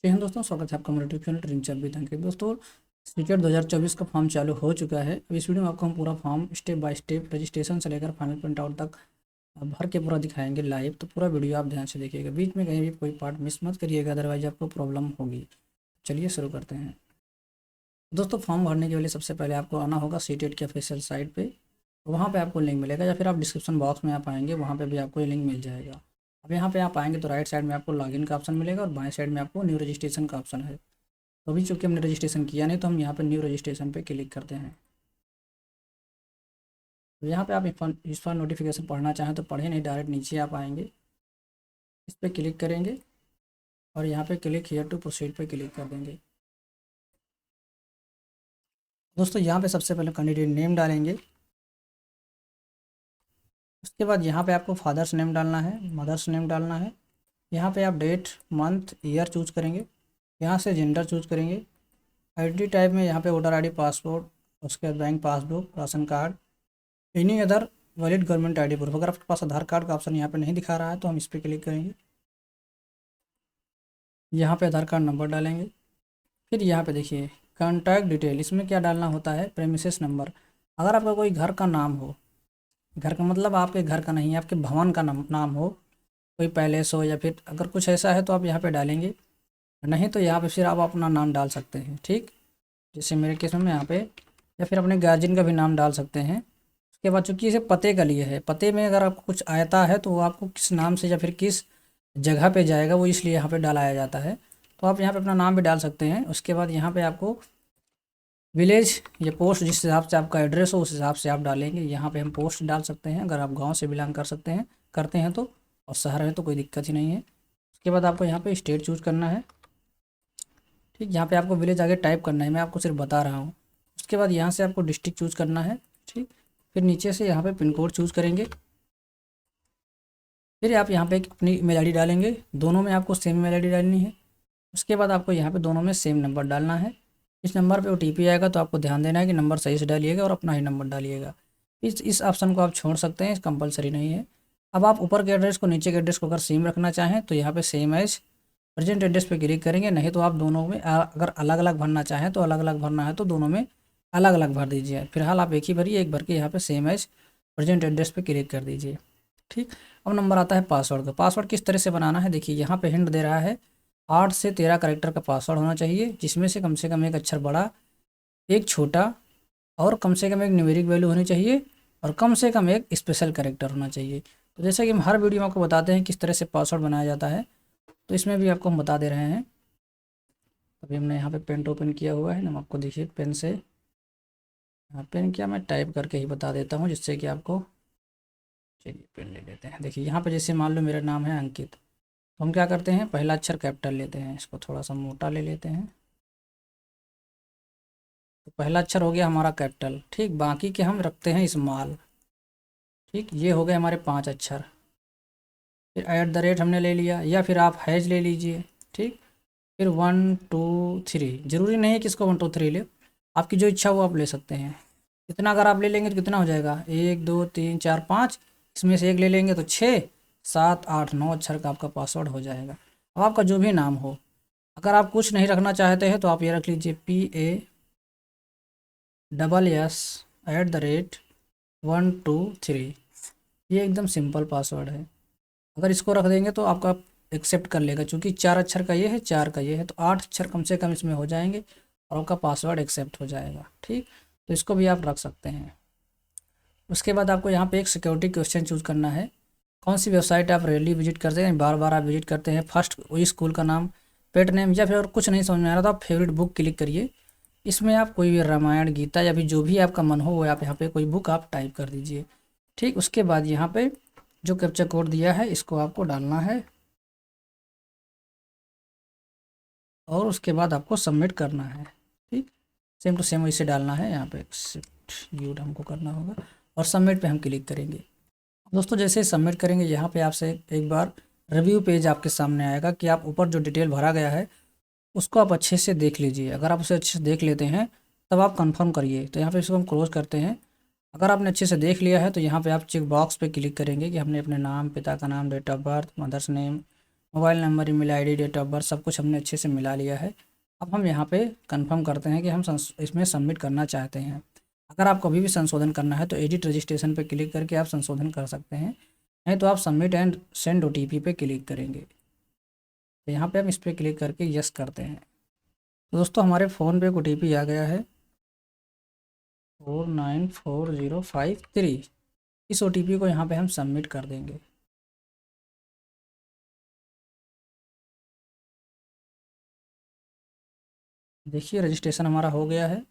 जी हाँ दोस्तों, स्वागत है आपका हमारे YouTube channel dream job with Ankit. दोस्तों, सीटेट 2024 का फॉर्म चालू हो चुका है। अब इस वीडियो में आपको हम पूरा form step by step registration से लेकर फाइनल प्रिंट आउट तक भर के पूरा दिखाएंगे लाइव। तो पूरा वीडियो आप ध्यान से देखिएगा, बीच में कहीं भी कोई पार्ट मिस मत करिएगा, अदरवाइज आपको प्रॉब्लम होगी। चलिए शुरू करते हैं। दोस्तों, फॉर्म भरने के लिए सबसे पहले आपको आना होगा सीटेट की ऑफिशियल साइट पे। वहाँ पे आपको लिंक मिलेगा, या फिर आप डिस्क्रिप्शन बॉक्स में आप आएंगे, वहाँ पे भी आपको ये लिंक मिल जाएगा। अब यहाँ पे आप आएंगे तो राइट साइड में आपको लॉगिन का ऑप्शन मिलेगा और बाएं साइड में आपको न्यू रजिस्ट्रेशन का ऑप्शन है। तो अभी चूँकि हमने रजिस्ट्रेशन किया नहीं, तो हम यहाँ पे न्यू रजिस्ट्रेशन पे क्लिक करते हैं। तो यहाँ पे आप इस पर नोटिफिकेशन पढ़ना चाहें तो पढ़े, नहीं डायरेक्ट नीचे आप आएंगे, इस पर क्लिक करेंगे और यहाँ पे क्लिक हियर टू प्रोसीड पे क्लिक कर देंगे। दोस्तों, यहाँ पे सबसे पहले कैंडिडेट नेम डालेंगे। उसके बाद यहाँ पे आपको फादर्स नेम डालना है, मदर्स नेम डालना है। यहाँ पे आप डेट मंथ ईयर चूज करेंगे। यहाँ से जेंडर चूज करेंगे। आइडेंटिटी टाइप में यहाँ पे वोटर आईडी, पासपोर्ट, उसके बाद bank passbook, ration card, any other valid government ID proof. अगर आपके पास आधार कार्ड का ऑप्शन यहाँ पे नहीं दिखा रहा है तो हम इस पर क्लिक करेंगे। यहाँ पे आधार कार्ड नंबर डालेंगे। फिर यहाँ पे देखिए कॉन्टैक्ट डिटेल, इसमें क्या डालना होता है, प्रेमिसेस नंबर। अगर आपका कोई घर का नाम हो, घर का मतलब आपके घर का नहीं, आपके भवन का नाम हो, कोई पैलेस हो, या फिर अगर कुछ ऐसा है तो आप यहाँ पे डालेंगे। नहीं तो यहाँ पे फिर आप अपना नाम डाल सकते हैं। ठीक, जैसे मेरे केस में यहाँ पे, या फिर अपने गार्जियन का भी नाम डाल सकते हैं। उसके बाद चूंकि इसे पते का लिए है, पते में अगर आपको कुछ आता है तो वो आपको किस नाम से या फिर किस जगह पे जाएगा, वो इसलिए यहाँ पे डालाया जाता है। तो आप यहाँ पे अपना नाम भी डाल सकते हैं। उसके बाद यहाँ पे आपको विलेज या पोस्ट, जिस हिसाब से आपका एड्रेस हो उस हिसाब से आप डालेंगे। यहाँ पे हम पोस्ट डाल सकते हैं अगर आप गांव से बिलोंग करते हैं तो, और शहर में तो कोई दिक्कत ही नहीं है। उसके बाद आपको यहाँ पे स्टेट चूज करना है। ठीक, यहाँ पे आपको विलेज आगे टाइप करना है, मैं आपको सिर्फ बता रहा हूँ। उसके बाद यहाँ से आपको डिस्ट्रिक्ट चूज करना है। ठीक, फिर नीचे से यहाँ पे पिन कोड चूज करेंगे। फिर आप यहाँ पे एक अपनी ईमेल आईडी डालेंगे, दोनों में आपको सेम ईमेल आईडी डालनी है। उसके बाद आपको यहाँ पे दोनों में सेम नंबर डालना है। इस नंबर पे ओटीपी आएगा तो आपको ध्यान देना है कि नंबर सही से डालिएगा और अपना ही नंबर डालिएगा। इस ऑप्शन को आप छोड़ सकते हैं, कंपलसरी नहीं है। अब आप ऊपर के एड्रेस को नीचे के एड्रेस को अगर सेम रखना चाहें तो यहाँ पे सेम एज प्रेजेंट एड्रेस पे क्लिक करेंगे। नहीं तो आप दोनों में अगर अलग अलग भरना चाहें तो अलग अलग भरना है तो दोनों में अलग अलग भर दीजिए। फिलहाल आप एक ही भरिए, एक भर के यहाँ पे सेम एज प्रेजेंट एड्रेस पे क्लिक कर दीजिए। ठीक, अब नंबर आता है पासवर्ड का। पासवर्ड किस तरह से बनाना है, देखिए यहाँ पे हिंट दे रहा है 8 से 13 कैरेक्टर का पासवर्ड होना चाहिए, जिसमें से कम एक अक्षर बड़ा, एक छोटा, और कम से कम एक न्यूमेरिक वैल्यू होनी चाहिए, और कम से कम एक स्पेशल कैरेक्टर होना चाहिए। तो जैसे कि हम हर वीडियो में आपको बताते हैं किस तरह से पासवर्ड बनाया जाता है, तो इसमें भी आपको हम बता दे रहे हैं। अभी हमने यहाँ पे पेन ओपन किया हुआ है, हम आपको देखिए पेन से, पेन किया, मैं टाइप करके ही बता देता हूँ जिससे कि आपको, चलिए पेन ले लेते हैं। देखिए यहाँ पे जैसे मान लो मेरा नाम है अंकित, तो हम क्या करते हैं, पहला अक्षर कैपिटल लेते हैं, इसको थोड़ा सा मोटा ले लेते हैं। तो पहला अक्षर हो गया हमारा कैपिटल। ठीक, बाकी के हम रखते हैं स्मॉल। ठीक, ये हो गए हमारे 5 अक्षर। फिर एट द रेट हमने ले लिया, या फिर आप हैज ले लीजिए। ठीक, फिर 1 2 3, जरूरी नहीं है कि इसको 1 2 3 ले, आपकी जो इच्छा वो आप ले सकते हैं। इतना अगर आप ले लेंगे तो कितना हो जाएगा, 1 2 3 4 5, इसमें से एक ले लेंगे तो 6 7 8 9 अक्षर का आपका पासवर्ड हो जाएगा। अब आपका जो भी नाम हो, अगर आप कुछ नहीं रखना चाहते हैं तो आप ये रख लीजिए PASS@1 2 3। ये एकदम सिंपल पासवर्ड है। अगर इसको रख देंगे तो आपका एक्सेप्ट कर लेगा, क्योंकि 4 अक्षर का ये है, 4 का ये है, तो 8 अक्षर कम से कम इसमें हो जाएंगे और आपका पासवर्ड एक्सेप्ट हो जाएगा। ठीक, तो इसको भी आप रख सकते हैं। उसके बाद आपको यहाँ पे एक सिक्योरिटी क्वेश्चन चूज करना है। कौन सी वेबसाइट आप रेगुलरली विजिट करते हैं, बार बार आप विजिट करते हैं, फर्स्ट वही स्कूल का नाम, पेट नेम, या फिर और कुछ नहीं समझ में आ रहा तो आप फेवरेट बुक क्लिक करिए। इसमें आप कोई भी रामायण, गीता, या फिर जो भी आपका मन हो वो आप यहाँ पे कोई बुक आप टाइप कर दीजिए। ठीक, उसके बाद यहाँ पे जो कैप्चा कोड दिया है इसको आपको डालना है, और उसके बाद आपको सबमिट करना है। ठीक, सेम टू सेम वैसे डालना है, यहाँ पे शिफ्ट यू हमको करना होगा, और सबमिट पे हम क्लिक करेंगे। दोस्तों, जैसे सबमिट करेंगे यहाँ पे आपसे एक बार रिव्यू पेज आपके सामने आएगा कि आप ऊपर जो डिटेल भरा गया है उसको आप अच्छे से देख लीजिए। अगर आप उसे अच्छे से देख लेते हैं तब आप कंफर्म करिए। तो यहाँ पे इसको हम क्लोज करते हैं। अगर आपने अच्छे से देख लिया है तो यहाँ पे आप चेक बॉक्स पे क्लिक करेंगे कि हमने अपने नाम, पिता का नाम, date of birth, mother's name, mobile number, email ID, date of birth सब कुछ हमने अच्छे से मिला लिया है। अब हम यहाँ पे कंफर्म करते हैं कि हम इसमें सबमिट करना चाहते हैं। अगर आपको कभी भी संशोधन करना है तो एडिट रजिस्ट्रेशन पे क्लिक करके आप संशोधन कर सकते हैं, नहीं तो आप सबमिट एंड सेंड OTP पे क्लिक करेंगे। तो यहाँ पे हम इस पर क्लिक करके यस करते हैं। तो दोस्तों हमारे फ़ोन पे OTP आ गया है 494053। इस OTP को यहाँ पे हम सबमिट कर देंगे। देखिए रजिस्ट्रेशन हमारा हो गया है।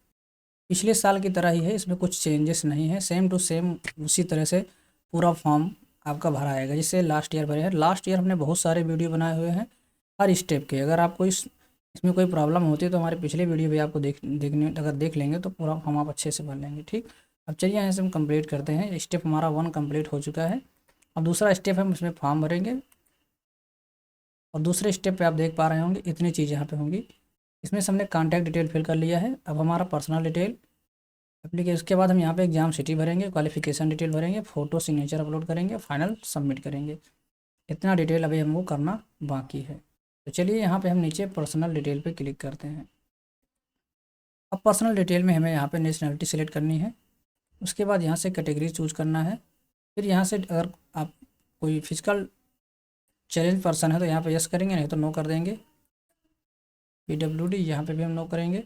पिछले साल की तरह ही है, इसमें कुछ चेंजेस नहीं है, सेम टू सेम उसी तरह से पूरा फॉर्म आपका भरा आएगा जिससे लास्ट ईयर भरे हैं। लास्ट ईयर हमने बहुत सारे वीडियो बनाए हुए हैं हर स्टेप के। अगर आपको इसमें कोई प्रॉब्लम होती है तो हमारे पिछले वीडियो भी आपको देखने अगर देख लेंगे तो पूरा फॉर्म आप अच्छे से भर लेंगे। ठीक, अब चलिए यहाँ से हम कंप्लीट करते हैं। स्टेप हमारा 1 कंप्लीट हो चुका है। अब दूसरा स्टेप हम इसमें फॉर्म भरेंगे और दूसरे स्टेप पे आप देख पा रहे होंगे इतनी चीज़ यहाँ पे होंगी। इसमें से हमने कॉन्टैक्ट डिटेल फिल कर लिया है। अब हमारा पर्सनल डिटेल एप्लीकेशन, उसके बाद हम यहाँ पे एग्जाम सिटी भरेंगे, क्वालिफिकेशन डिटेल भरेंगे, फ़ोटो सिग्नेचर अपलोड करेंगे, फाइनल सबमिट करेंगे। इतना डिटेल अभी हमको करना बाकी है। तो चलिए यहाँ पे हम नीचे पर्सनल डिटेल पे क्लिक करते हैं। अब पर्सनल डिटेल में हमें यहाँ पे नेशनलिटी सेलेक्ट करनी है। उसके बाद यहाँ से कैटेगरी चूज करना है। फिर यहाँ से अगर आप कोई फिजिकल चैलेंज पर्सन है तो यहाँ पे यस करेंगे, नहीं तो नो कर देंगे। PWD यहाँ पे भी हम नो करेंगे।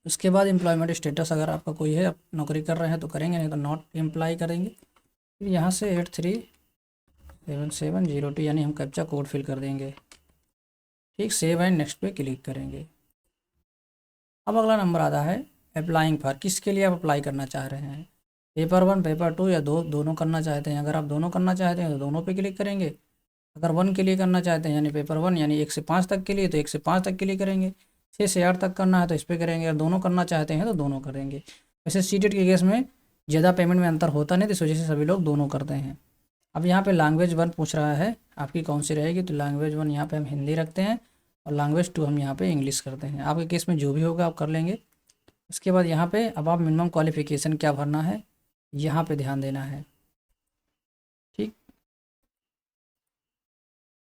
उसके बाद एम्प्लॉयमेंट स्टेटस अगर आपका कोई है, आप नौकरी कर रहे हैं तो करेंगे, नहीं तो नॉट एम्प्लॉय करेंगे। फिर यहाँ से 837702 यानी हम कैप्चा कोड फिल कर देंगे। ठीक, सेव एंड नेक्स्ट पे क्लिक करेंगे। अब अगला नंबर आता है अप्लाइंग फॉर, किसके लिए आप अप्लाई करना चाह रहे हैं, पेपर 1, पेपर 2 या दोनों करना चाहते हैं। अगर आप दोनों करना चाहते हैं तो दोनों पे क्लिक करेंगे। अगर 1 के लिए करना चाहते हैं यानी पेपर 1 यानी 1 से 5 तक के लिए तो 1 से 5 तक के लिए करेंगे। 6 से 8 तक करना है तो इस पर करेंगे। अगर दोनों करना चाहते हैं तो दोनों करेंगे। वैसे सीटेट के केस में ज़्यादा पेमेंट में अंतर होता नहीं, तो इस वजह से सभी लोग दोनों करते हैं। अब यहाँ पे लैंग्वेज 1 पूछ रहा है आपकी कौन सी रहेगी, तो लैंग्वेज 1 यहाँ पे हम हिंदी रखते हैं और लैंग्वेज 2 हम यहाँ पे इंग्लिश करते हैं। आपके केस में जो भी होगा आप कर लेंगे। उसके बाद यहाँ पे अब आप मिनिमम क्वालिफिकेशन क्या भरना है यहाँ पे ध्यान देना है। ठीक,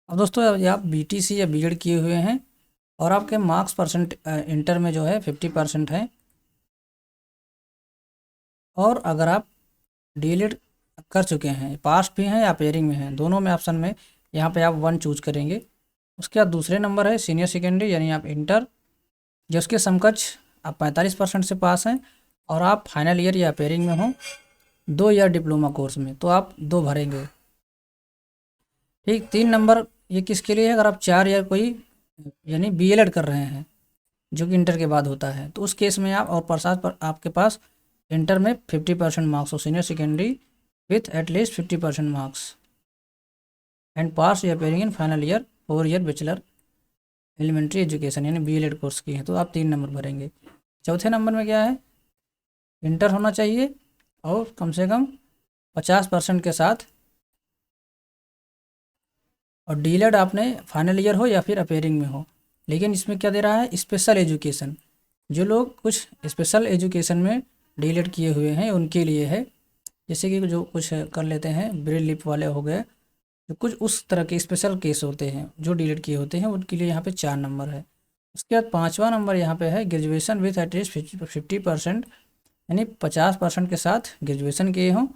अब दोस्तों यदि आप BTC या B.Ed किए हुए हैं और आपके मार्क्स परसेंट इंटर में जो है 50% है, और अगर आप DLED कर चुके हैं, पास भी हैं या अपेयरिंग में हैं, दोनों में ऑप्शन में यहाँ पे आप 1 चूज करेंगे। उसके बाद दूसरे नंबर है सीनियर सेकेंडरी यानी आप इंटर, जो उसके समकक्ष आप 45% से पास हैं और आप फाइनल ईयर या अपेयरिंग में हों 2 ईयर डिप्लोमा कोर्स में, तो आप 2 भरेंगे। ठीक, 3 नंबर ये किसके लिए है, अगर आप 4 ईयर कोई यानी BLED कर रहे हैं जो कि इंटर के बाद होता है, तो उस केस में आप और प्रसाद पर आपके पास इंटर में 50% मार्क्स हो, senior secondary with at least 50% marks and pass या appearing in final year 4 year bachelor elementary education यानी BLED कोर्स की है, तो आप 3 नंबर भरेंगे। चौथे नंबर में क्या है, इंटर होना चाहिए और कम से कम 50% के साथ, और DLED आपने फाइनल ईयर हो या फिर अपेयरिंग में हो। लेकिन इसमें क्या दे रहा है, स्पेशल एजुकेशन, जो लोग कुछ स्पेशल एजुकेशन में DLED किए हुए हैं उनके लिए है। जैसे कि जो कुछ कर लेते हैं, ब्रेल लिप वाले हो गए, जो कुछ उस तरह के स्पेशल केस होते हैं जो DLED किए होते हैं, उनके लिए यहाँ पे 4 नंबर है। उसके बाद 5वां नंबर यहाँ पे है ग्रेजुएशन विथ एटलीस्ट 50% यानी 50% के साथ ग्रेजुएशन किए हों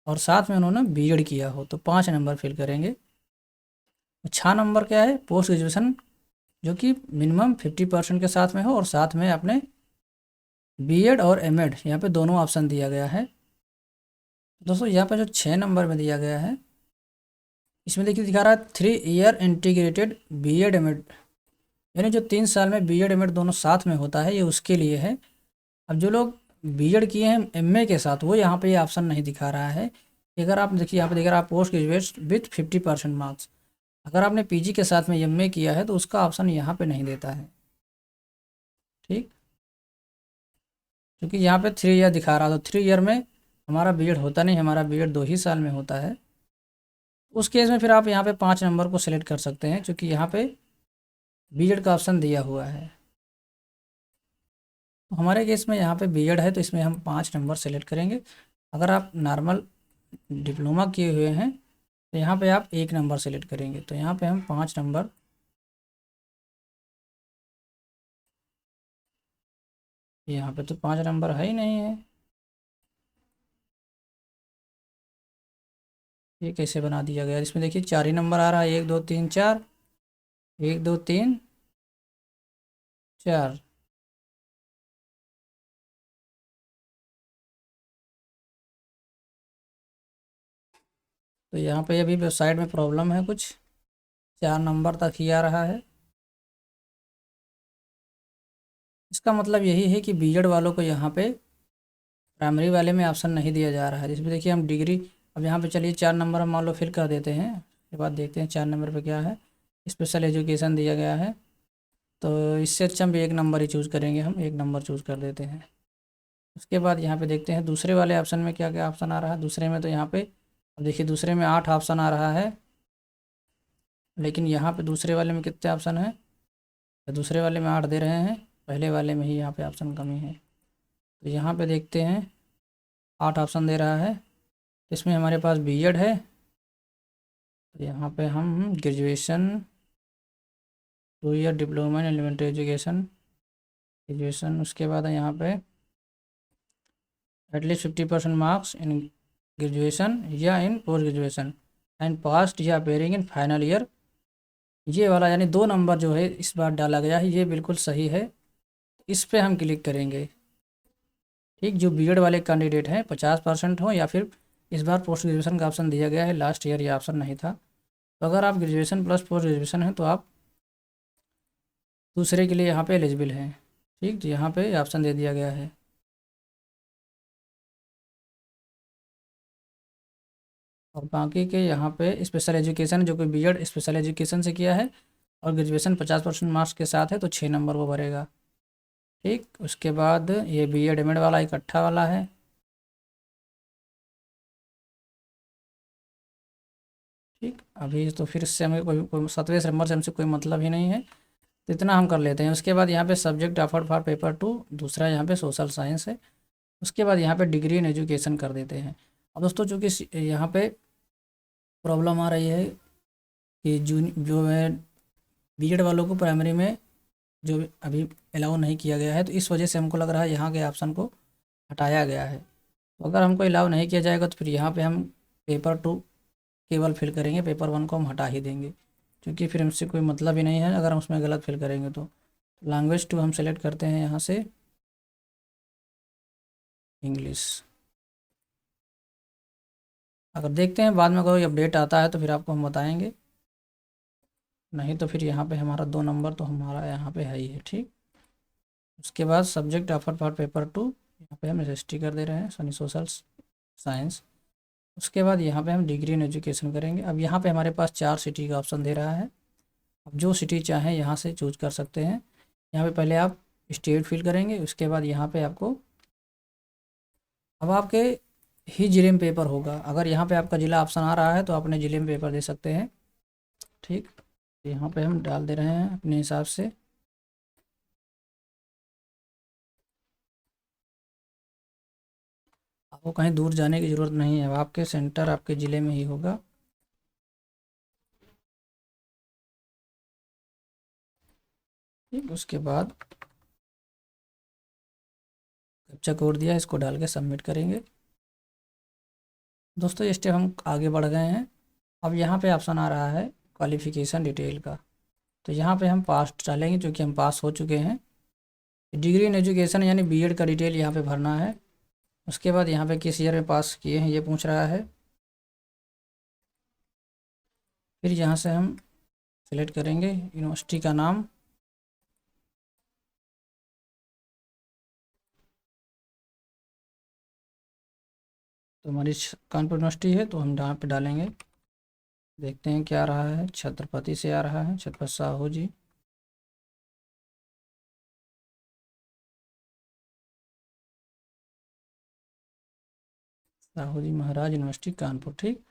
और साथ में उन्होंने B.Ed किया हो, तो 5 नंबर फिल करेंगे। 6 नंबर क्या है, पोस्ट ग्रेजुएशन, जो कि मिनिमम 50% के साथ में हो और साथ में अपने B.Ed और M.Ed यहाँ पे दोनों ऑप्शन दिया गया है। दोस्तों यहाँ पे जो 6 नंबर में दिया गया है, इसमें देखिए दिखा रहा है 3 ईयर इंटीग्रेटेड B.Ed M.Ed, यानी जो 3 साल में B.Ed M.Ed दोनों साथ में होता है, ये उसके लिए है। अब जो लोग B.Ed किए हैं MA के साथ, वो यहाँ पे ये ऑप्शन नहीं दिखा रहा है। अगर आप देखिए यहाँ पे दिख रहा है पोस्ट ग्रेजुएट विथ 50% मार्क्स, अगर आपने PG के साथ में MA किया है तो उसका ऑप्शन यहाँ पे नहीं देता है। ठीक, क्योंकि यहाँ पे 3 ईयर दिखा रहा था, तो 3 ईयर में हमारा B.Ed होता नहीं, हमारा B.Ed 2 ही साल में होता है। उस केस में फिर आप यहाँ पे 5 नंबर को सिलेक्ट कर सकते हैं, क्योंकि यहाँ पे B.Ed का ऑप्शन दिया हुआ है। तो हमारे केस में यहाँ पे B.Ed है तो इसमें हम 5 नंबर सेलेक्ट करेंगे। अगर आप नॉर्मल डिप्लोमा किए हुए हैं तो यहाँ पे आप एक नंबर सेलेक्ट करेंगे, तो यहाँ पे हम 5 नंबर, यहाँ पे तो 5 नंबर है ही नहीं है, ये कैसे बना दिया गया। इसमें देखिए 4 ही नंबर आ रहा है, 1 2 3 4, 1 2 3 4। तो यहाँ पे अभी वेबसाइट में प्रॉब्लम है कुछ, 4 नंबर तक ही आ रहा है। इसका मतलब यही है कि बीएड वालों को यहाँ पे प्राइमरी वाले में ऑप्शन नहीं दिया जा रहा है। जिसमें देखिए हम डिग्री, अब यहाँ पे चलिए 4 नंबर हम मान लो फिल कर देते हैं, उसके बाद देखते हैं 4 नंबर पे क्या है। स्पेशल एजुकेशन दिया गया है, तो इससे अच्छा हम 1 नंबर ही चूज़ करेंगे, हम 1 नंबर चूज़ कर देते हैं। उसके बाद यहाँ पे देखते हैं दूसरे वाले ऑप्शन में क्या क्या ऑप्शन आ रहा है। दूसरे में तो यहाँ पे अब देखिए दूसरे में 8 ऑप्शन आ रहा है, लेकिन यहाँ पे दूसरे वाले में कितने ऑप्शन है, दूसरे वाले में 8 दे रहे हैं, पहले वाले में ही यहाँ पे ऑप्शन कमी है। तो यहाँ पे देखते हैं 8 ऑप्शन दे रहा है, इसमें हमारे पास बीएड है, तो यहाँ पे हम graduation, 2 year diploma in elementary education, graduation, उसके बाद है यहाँ पे एटलीस्ट 50% मार्क्स इन ग्रेजुएशन या इन पोस्ट ग्रेजुएशन एंड पास्ट या अपेयरिंग इन फाइनल ईयर, ये वाला यानी 2 नंबर जो है इस बार डाला गया है, ये बिल्कुल सही है, इस पर हम क्लिक करेंगे। ठीक, जो बीएड वाले कैंडिडेट हैं 50% हो या फिर इस बार पोस्ट ग्रेजुएशन का ऑप्शन दिया गया है, लास्ट ईयर ये ऑप्शन नहीं था। तो अगर आप ग्रेजुएशन प्लस पोस्ट ग्रेजुएशन हैं तो आप दूसरे के लिए यहाँ पे एलिजिबल हैं। ठीक, तो यहाँ पे ऑप्शन दे दिया गया है। और बाकी के यहाँ पे स्पेशल एजुकेशन, जो कि बीएड स्पेशल एजुकेशन से किया है और ग्रेजुएशन 50% मार्क्स के साथ है, तो 6 नंबर वो भरेगा। ठीक, उसके बाद ये बीएड एमएड वाला इकट्ठा वाला है। ठीक, अभी तो फिर इससे हमें कोई 7वें नंबर से हमसे कोई मतलब ही नहीं है, तो इतना हम कर लेते हैं। उसके बाद यहाँ पे सब्जेक्ट ऑफर्ड फॉर पेपर 2, दूसरा यहाँ पे सोशल साइंस है। उसके बाद यहाँ पे डिग्री इन एजुकेशन कर देते हैं। अब दोस्तों चूँकि यहाँ पे प्रॉब्लम आ रही है कि जो है बीएड वालों को प्राइमरी में जो अभी अलाउ नहीं किया गया है, तो इस वजह से हमको लग रहा है यहाँ के ऑप्शन को हटाया गया है। तो अगर हमको अलाउ नहीं किया जाएगा तो फिर यहाँ पे हम पेपर 2 केवल फिल करेंगे, पेपर 1 को हम हटा ही देंगे, क्योंकि फिर हमसे कोई मतलब ही नहीं है अगर हम उसमें गलत फिल करेंगे। तो लैंग्वेज 2 हम सेलेक्ट करते हैं यहाँ से, इंग्लिश। अगर देखते हैं बाद में कोई अपडेट आता है तो फिर आपको हम बताएंगे, नहीं तो फिर यहाँ पे हमारा 2 नंबर तो हमारा यहाँ पे है ही है। ठीक, उसके बाद सब्जेक्ट ऑफर फॉर पेपर 2, यहाँ पे हम हिस्ट्री कर दे रहे हैं, सनी सोशल साइंस। उसके बाद यहाँ पे हम डिग्री इन एजुकेशन करेंगे। अब यहाँ पे हमारे पास 4 सिटी का ऑप्शन दे रहा है, अब जो सिटी चाहें यहाँ से चूज कर सकते हैं। यहाँ पे पहले आप स्टेट फिल करेंगे, उसके बाद यहाँ पे आपको अब आपके ही ज़िले में पेपर होगा। अगर यहाँ पे आपका ज़िला ऑप्शन आ रहा है तो अपने ज़िले में पेपर दे सकते हैं। ठीक, यहाँ पे हम डाल दे रहे हैं अपने हिसाब से। आपको कहीं दूर जाने की ज़रूरत नहीं है, आपके सेंटर आपके ज़िले में ही होगा। ठीक, उसके बाद कैप्चा कोड दिया, इसको डाल के सबमिट करेंगे। दोस्तों ये स्टेप हम आगे बढ़ गए हैं। अब यहाँ पे ऑप्शन आ रहा है क्वालिफ़िकेशन डिटेल का, तो यहाँ पे हम पास डालेंगे क्योंकि हम पास हो चुके हैं। डिग्री इन एजुकेशन यानी बीएड का डिटेल यहाँ पे भरना है। उसके बाद यहाँ पे किस ईयर में पास किए हैं ये पूछ रहा है। फिर यहाँ से हम सिलेक्ट करेंगे यूनिवर्सिटी का नाम, तो हमारी कानपुर यूनिवर्सिटी है तो हम यहाँ पे डालेंगे। देखते हैं क्या आ रहा है, छत्रपति से आ रहा है, छत्रपति साहू जी। साहू जी महाराज यूनिवर्सिटी कानपुर। ठीक,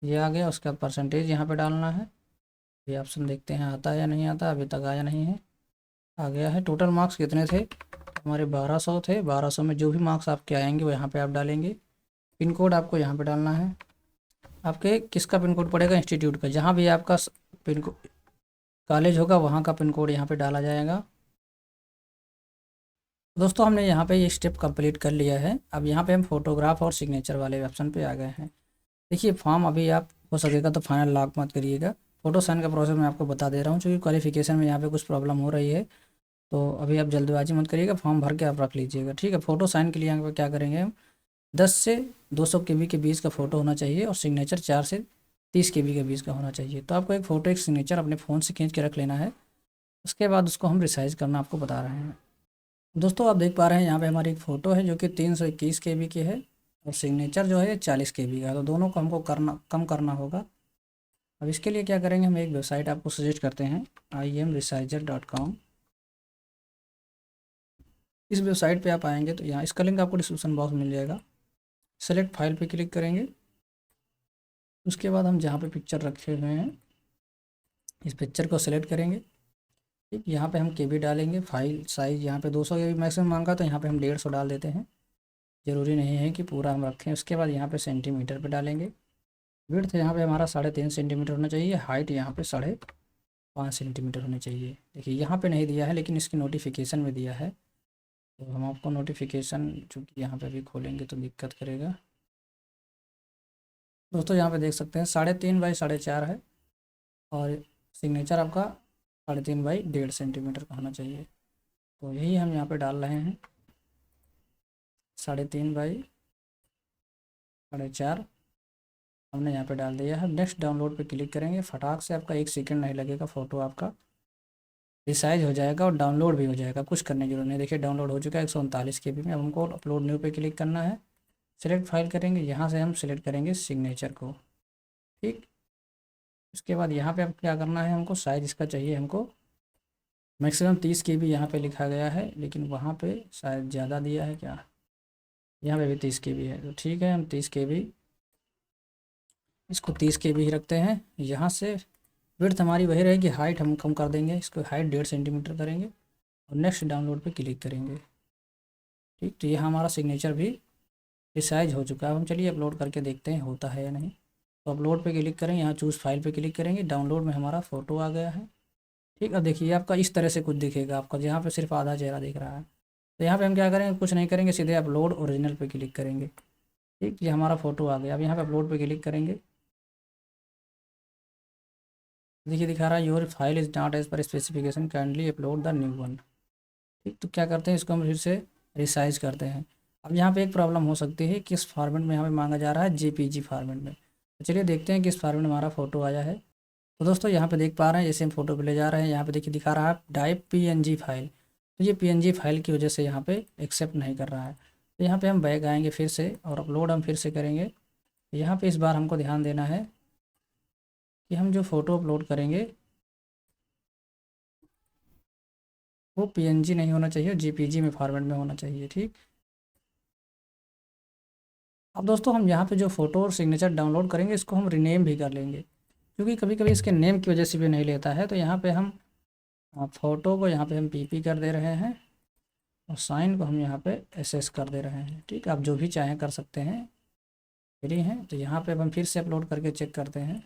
ये आ गया। उसका परसेंटेज यहाँ पे डालना है। ये ऑप्शन देखते हैं आता है या नहीं आता, अभी तक आया नहीं है। आ गया है। टोटल मार्क्स कितने थे, हमारे 1200 थे। 1200 में जो भी मार्क्स आपके आएंगे वो यहाँ पे आप डालेंगे। पिन कोड आपको यहाँ पे डालना है। आपके किसका पिन कोड पड़ेगा, इंस्टीट्यूट का, जहाँ भी आपका पिन कोड कॉलेज होगा वहाँ का पिन कोड यहाँ पे डाला जाएगा। दोस्तों हमने यहाँ पे ये स्टेप कंप्लीट कर लिया है। अब यहाँ पे हम फोटोग्राफ और सिग्नेचर वाले ऑप्शन पे आ गए हैं। देखिए फॉर्म अभी आप हो सकेगा तो फाइनल लॉक मत करिएगा, फोटो साइन का प्रोसेस मैं आपको बता दे रहा हूँ, क्योंकि क्वालिफिकेशन में यहाँ पे कुछ प्रॉब्लम हो रही है, तो अभी आप जल्दबाजी मत करिएगा, फॉर्म भर के आप रख लीजिएगा, ठीक है। फोटो साइन के लिए यहाँ पे क्या करेंगे हम, 10 से 200 KB के बीच का फ़ोटो होना चाहिए और सिग्नेचर 4 से 30 KB के बीच का होना चाहिए। तो आपको एक फ़ोटो एक सिग्नेचर अपने फ़ोन से खींच के रख लेना है, उसके बाद उसको हम रिसाइज़ करना आपको बता रहे हैं। दोस्तों आप देख पा रहे हैं यहाँ पे हमारी एक फ़ोटो है जो कि 321 KB की है और सिग्नेचर जो है 40 KB का है, तो दोनों को हमको कम करना होगा। अब इसके लिए क्या करेंगे, हम एक वेबसाइट आपको सजेस्ट करते हैं, imresizer.com। इस वेबसाइट पे आप आएंगे तो यहाँ इसका लिंक आपको डिस्क्रिप्शन बॉक्स में मिल जाएगा। सेलेक्ट फाइल पे क्लिक करेंगे, उसके बाद हम जहाँ पे पिक्चर रखे हुए हैं इस पिक्चर को सेलेक्ट करेंगे, ठीक। यहाँ पे हम KB डालेंगे, फाइल साइज़ यहाँ पे 200 KB मैक्सिमम मांगा, तो यहाँ पे हम 150 डाल देते हैं, ज़रूरी नहीं है कि पूरा हम रखें। उसके बाद यहाँ पे सेंटीमीटर पे डालेंगे, विड्थ यहाँ पे हमारा 3.5 सेंटीमीटर होना चाहिए, हाइट यहाँ पे 5.5 सेंटीमीटर होनी चाहिए। देखिए यहाँ पे नहीं दिया है लेकिन इसकी नोटिफिकेशन में दिया है, तो हम आपको नोटिफिकेशन चूँकि यहाँ पे भी खोलेंगे तो दिक्कत करेगा। दोस्तों यहाँ पे देख सकते हैं 3.5 बाई 4.5 है और सिग्नेचर आपका 3.5 बाई 1.5 सेंटीमीटर का होना चाहिए, तो यही हम यहाँ पे डाल रहे हैं 3.5 बाई 4.5 हमने यहाँ पे डाल दिया है। नेक्स्ट डाउनलोड पे क्लिक करेंगे, फटाक से आपका 1 सेकंड नहीं लगेगा, फ़ोटो आपका रिसाइज हो जाएगा और डाउनलोड भी हो जाएगा, कुछ करने की जरूरत नहीं। देखिए डाउनलोड हो चुका है 139 KB में। अब हमको अपलोड न्यू पे क्लिक करना है, सिलेक्ट फाइल करेंगे, यहाँ से हम सिलेक्ट करेंगे सिग्नेचर को, ठीक। उसके बाद यहाँ पे अब क्या करना है, हमको साइज़ इसका चाहिए, हमको मैक्सिमम 30 KB यहाँ पे लिखा गया है, लेकिन वहाँ पे शायद ज़्यादा दिया है क्या, यहाँ पे भी 30 KB है, तो ठीक है हम 30 KB इसको 30 KB ही रखते हैं। यहाँ से विड्थ हमारी वही रहेगी, हाइट हम कम कर देंगे, इसको हाइट 1.5 सेंटीमीटर करेंगे और नेक्स्ट डाउनलोड पे क्लिक करेंगे, ठीक। तो ये हमारा सिग्नेचर भी रिसाइज हो चुका है। हम चलिए अपलोड करके देखते हैं होता है या नहीं। तो अपलोड पे क्लिक करेंगे, यहाँ चूज़ फाइल पे क्लिक करेंगे, डाउनलोड में हमारा फ़ोटो आ गया है, ठीक। अब देखिए आपका इस तरह से कुछ दिखेगा, आपका यहाँ पे सिर्फ आधा चेहरा दिख रहा है। तो यहाँ पे हम क्या करेंगे, कुछ नहीं करेंगे, सीधे अपलोड ओरिजिनल पे क्लिक करेंगे, ठीक। ये हमारा फ़ोटो आ गया। अब यहाँ पे अपलोड पे क्लिक करेंगे, देखिए दिखा रहा है your file is not as per specification, kindly upload the new one, ठीक। तो क्या करते हैं, इसको हम फिर से रिसाइज करते हैं। अब यहाँ पे एक प्रॉब्लम हो सकती है, किस फॉर्मेट में यहाँ पे मांगा जा रहा है, JPG फॉर्मेट में। तो चलिए देखते हैं किस फॉर्मेट में हमारा फ़ोटो आया है। तो दोस्तों यहाँ पे देख पा रहे हैं, जैसे हम फ़ोटो पे ले जा रहे हैं, यहाँ पे देखिए दिखा रहा है टाइप PNG फाइल, तो ये PNG फाइल की वजह से यहाँ पे एक्सेप्ट नहीं कर रहा है। तो यहाँ पे हम बैक आएंगे फिर से और अपलोड हम फिर से करेंगे। यहाँ पे इस बार हमको ध्यान देना है कि हम जो फ़ोटो अपलोड करेंगे वो PNG नहीं होना चाहिए, JPG में फॉर्मेट में होना चाहिए, ठीक। अब दोस्तों हम यहाँ पे जो फ़ोटो और सिग्नेचर डाउनलोड करेंगे इसको हम रीनेम भी कर लेंगे, क्योंकि कभी कभी इसके नेम की वजह से भी नहीं लेता है। तो यहाँ पे हम फ़ोटो को यहाँ पे हम PP कर दे रहे हैं और साइन को हम यहाँ पे SS कर दे रहे हैं, ठीक। आप जो भी चाहें कर सकते हैं, फ्री हैं। तो यहाँ पे अब हम फिर से अपलोड करके चेक करते हैं।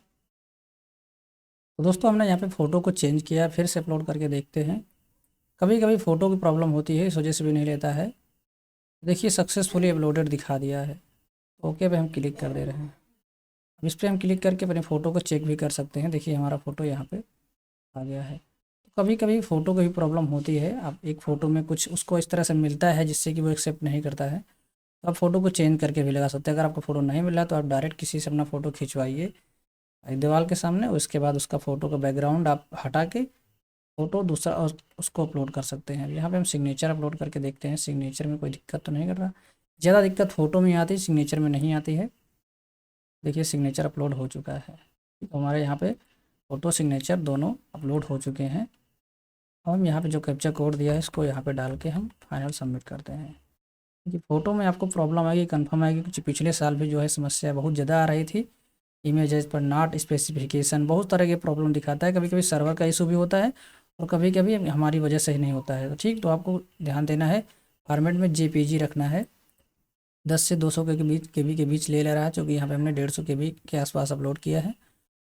तो दोस्तों हमने यहाँ पे फ़ोटो को चेंज किया, फिर से अपलोड करके देखते हैं। कभी कभी फ़ोटो की प्रॉब्लम होती है, इस वजह से भी नहीं लेता है। देखिए सक्सेसफुली अपलोडेड दिखा दिया है, ओके पे हम क्लिक कर दे रहे हैं। अब इस पर हम क्लिक करके अपने फ़ोटो को चेक भी कर सकते हैं। देखिए हमारा फ़ोटो यहाँ पे आ गया है। तो कभी कभी फ़ोटो की भी प्रॉब्लम होती है, आप एक फ़ोटो में कुछ उसको इस तरह से मिलता है जिससे कि वो एक्सेप्ट नहीं करता है, तो आप फ़ोटो को चेंज करके भी लगा सकते हैं। अगर आपको फ़ोटो नहीं मिला तो आप डायरेक्ट किसी से अपना फ़ोटो खिंचवाइए एक दीवार के सामने, उसके बाद उसका फ़ोटो का बैकग्राउंड आप हटा के फ़ोटो दूसरा और उसको अपलोड कर सकते हैं। यहाँ पे हम सिग्नेचर अपलोड करके देखते हैं, सिग्नेचर में कोई दिक्कत तो नहीं कर रहा। ज़्यादा दिक्कत फ़ोटो में आती है, सिग्नेचर में नहीं आती है। देखिए सिग्नेचर अपलोड हो चुका है, तो हमारे यहाँ पे फ़ोटो सिग्नेचर दोनों अपलोड हो चुके हैं। अब हम यहाँ पे जो कैप्चा कोड दिया है इसको यहाँ पे डाल के हम फाइनल सबमिट करते हैं। कि फ़ोटो में आपको प्रॉब्लम आएगी, कंफर्म आएगी। कुछ पिछले साल भी जो है समस्या बहुत ज़्यादा आ रही थी, इमेजेस पर नॉट स्पेसिफिकेशन, बहुत तरह के प्रॉब्लम दिखाता है। कभी कभी सर्वर का इशू भी होता है और कभी कभी हमारी वजह से ही नहीं होता है, तो ठीक। तो आपको ध्यान देना है, फॉर्मेट में JPG रखना है, 10 से 200 के बीच ले रहा है, क्योंकि यहाँ पे हमने 150 KB के आसपास अपलोड किया है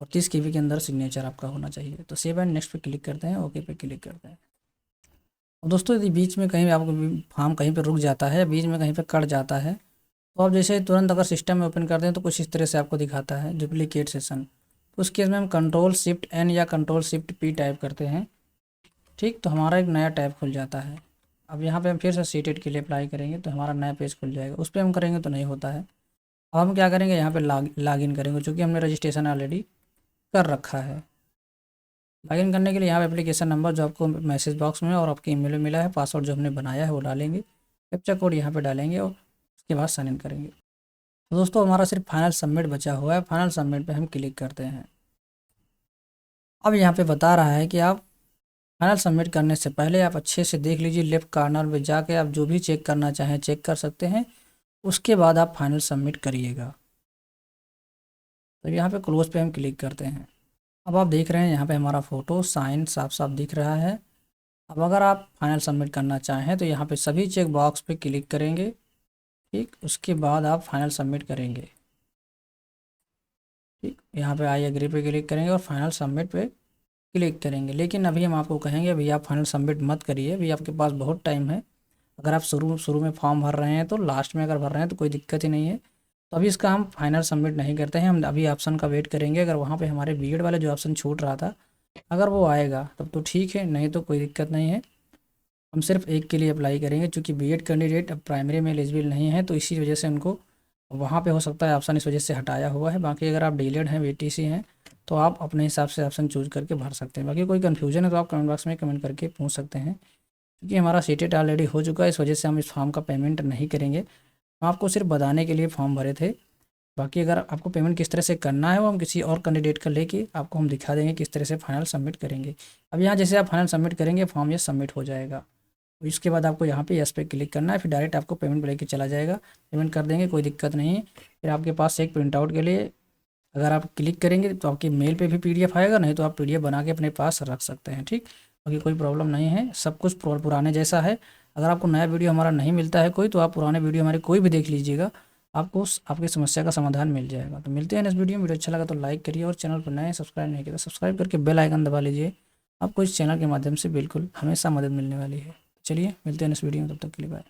और 30 KB के अंदर सिग्नेचर आपका होना चाहिए। तो सेव एंड नेक्स्ट पे क्लिक करते हैं, ओके पे क्लिक करते हैं। और दोस्तों यदि बीच में कहीं आपको फॉर्म कहीं पे रुक जाता है, बीच में कहीं पे कट जाता है, तो आप जैसे तुरंत अगर सिस्टम में ओपन करते हैं तो कुछ इस तरह से आपको दिखाता है डुप्लीकेट सेशन। तो उस केस में हम Ctrl+Shift+N या Ctrl+Shift+P टाइप करते हैं, ठीक। तो हमारा एक नया टैब खुल जाता है। अब यहाँ पे हम फिर से सीटेड के लिए अप्लाई करेंगे तो हमारा नया पेज खुल जाएगा, उस पर हम करेंगे तो नहीं होता है। अब हम क्या करेंगे, यहाँ पे लॉग इन करेंगे, चूँकि हमने रजिस्ट्रेशन ऑलरेडी कर रखा है। लॉगिन करने के लिए यहाँ पे एप्लीकेशन नंबर जो आपको मैसेज बॉक्स में और आपके ईमेल में मिला है, पासवर्ड जो हमने बनाया है वो डालेंगे, कैप्चा कोड यहाँ पे डालेंगे और उसके बाद साइन इन करेंगे। तो दोस्तों हमारा सिर्फ फाइनल सबमिट बचा हुआ है, फाइनल सबमिट पे हम क्लिक करते हैं। अब यहाँ पे बता रहा है कि आप फाइनल सबमिट करने से पहले आप अच्छे से देख लीजिए, लेफ्ट कॉर्नर में जाके आप जो भी चेक करना चाहें चेक कर सकते हैं, उसके बाद आप फाइनल सबमिट करिएगा। तो यहाँ पे क्लोज पे हम क्लिक करते हैं। अब आप देख रहे हैं यहाँ पे हमारा फ़ोटो साइन साफ साफ दिख रहा है। अब अगर आप फाइनल सबमिट करना चाहें तो यहाँ पे सभी चेक बॉक्स पे क्लिक करेंगे, ठीक। उसके बाद आप फाइनल सबमिट करेंगे, ठीक। यहाँ पे आई एग्री पे क्लिक करेंगे और फाइनल सबमिट पे क्लिक करेंगे। लेकिन अभी हम आपको कहेंगे अभी आप फाइनल सबमिट मत करिए, अभी आपके पास बहुत टाइम है। अगर आप शुरू में फॉर्म भर रहे हैं तो लास्ट में अगर भर रहे हैं तो कोई दिक्कत ही नहीं है। तो अभी इसका हम फाइनल सबमिट नहीं करते हैं, हम अभी ऑप्शन का वेट करेंगे। अगर वहाँ पे हमारे बीएड वाले जो ऑप्शन छूट रहा था, अगर वो आएगा तब तो ठीक है, नहीं तो कोई दिक्कत नहीं है। हम सिर्फ एक के लिए अप्लाई करेंगे, चूँकि बीएड कैंडिडेट अब प्राइमरी में एलिजिबल नहीं है, तो इसी वजह से उनको वहाँ पे हो सकता है ऑप्शन इस वजह से हटाया हुआ है। बाकी अगर आप डीलेड हैं, बीटीसी हैं, तो आप अपने हिसाब से ऑप्शन चूज करके भर सकते हैं। बाकी कोई कन्फ्यूजन है तो आप कमेंट बॉक्स में कमेंट करके पूछ सकते हैं, क्योंकि हमारा सीटेट ऑलरेडी हो चुका है, इस वजह से हम इस फॉर्म का पेमेंट नहीं करेंगे। हम आपको सिर्फ बताने के लिए फॉर्म भरे थे। बाकी अगर आपको पेमेंट किस तरह से करना है वो हम किसी और कैंडिडेट का लेके आपको हम दिखा देंगे किस तरह से फाइनल सबमिट करेंगे। अब यहाँ जैसे आप फाइनल सबमिट करेंगे फॉर्म ये सबमिट हो जाएगा। इसके बाद आपको यहाँ पे यस पे क्लिक करना है, फिर डायरेक्ट आपको पेमेंट लेके चला जाएगा, पेमेंट कर देंगे, कोई दिक्कत नहीं है। फिर आपके पास एक प्रिंट आउट के लिए अगर आप क्लिक करेंगे तो आपके मेल पे भी पीडीएफ आएगा, नहीं तो आप पीडीएफ बना के अपने पास रख सकते हैं, ठीक। बाकी कोई प्रॉब्लम नहीं है, सब कुछ पुराने जैसा है। अगर आपको नया वीडियो हमारा नहीं मिलता है कोई, तो आप पुराने वीडियो हमारे कोई भी देख लीजिएगा, आपको आपकी समस्या का समाधान मिल जाएगा। तो मिलते हैं नेक्स्ट वीडियो में। वीडियो अच्छा लगा तो लाइक करिए और चैनल पर नए सब्सक्राइब नहीं किया तो सब्सक्राइब करके बेल आइकन दबा लीजिए, आपको इस चैनल के माध्यम से बिल्कुल हमेशा मदद मिलने वाली है। चलिए मिलते हैं नेक्स्ट वीडियो में, तब तक के लिए बाय।